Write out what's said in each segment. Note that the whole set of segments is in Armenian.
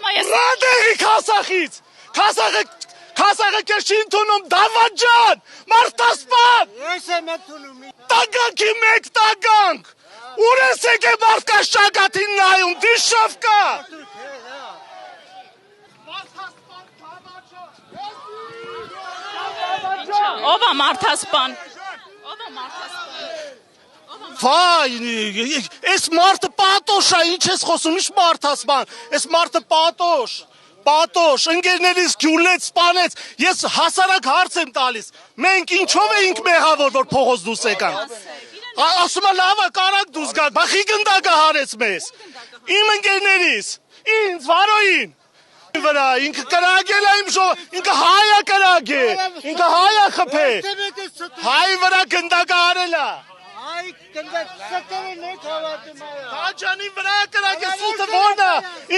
Ռադեղի Քասախից։ Քասախը քեզ չի ընդունում Դավաճան, Մարտասպան։ Ես եմ ընդունում։ Տագանքի մեկ տագանք։ Ուր ես եկե մարդկա շագաթին նայում, դիշովկա։ Ով է Մարտասպան։ Վայ, այս մարդը պատոշ է, ինչ ես խոսում, ինչ Մարտասպան, այս մարդը պատոշ, ընկերներից գյուլեց, սպանեց, ես հասարակ հարց եմ տալիս, մենք ինչով էինք մեղավոր, որ փողոց դուս եկանք, ասում է լավ է, կարակ դուս գաք, բախի գնդակը հարեց մեզ, իմ ընկերներից, ինձ, վարոյին, վրա, ինքը կրագել է իմ շող, ինքը հայ է կրագել, ինքը հայ է խփել, հայ վրա գնդակը հարել է, Ay, գնդակ սրտերն եք հավատում այո։ Տաճանի վրա կրակը սուտը որն է,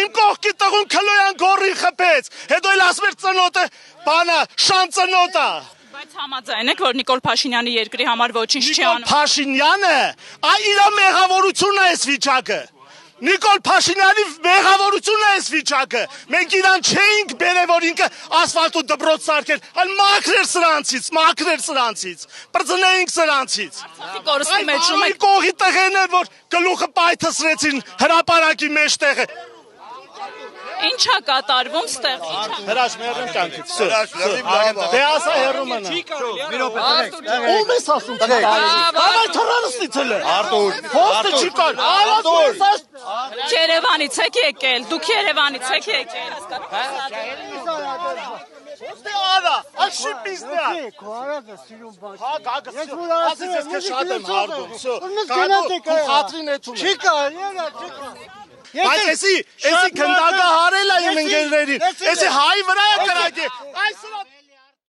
իմ կողքի տղուն քլոյան գորին խփեց, հետո էլ ասում էր ծնոտը, բանա, շան ծնոտ է։ Բայց համաձայն եք, որ Նիկոլ Փաշինյանի երկրի համար ոչինչ չի անում։ Փաշինյանը, իր մեղավորությունն է այս վիճակը։ Նիկոլ Փաշինյանի մեղավորությունն է այս վիճակը։ Մենք իրան չէինք բերել, որ ինքը ասֆալտ ու դպրոց սարքեր, այլ մաքրեր սրանցից, պրծնեինք սրանցից։ Կորստի մեջում Այ կողի տղեն է, որ գլուխը պայթսրեցին հրապարակի մեջտեղը։ Ինչ է կատարվում ստեղ։ Հրաշ մերն կանքից։ Դե ասա հերում մնա։ Ում ես ասում չի կարելի։ Հավայ թռանստի ցելը։ Արտուր։ Հոստը չի կարելի։ Երևանից եք եկել, դուք Երևանից եք եկել։ Ոստի արա, աշի բիզնա։ Քարակը սիրուն բաց։ Հա, գագը։ Ասես ես քեզ շատ եմ հարդում։ Всё։ Քու խատրին էթում։ Չի կարելի, չի կարելի։ Բայց էսի քնդակը հարել է իմ ընկերներին։ Էսի հայ վրա է կրակել։ Այս սրա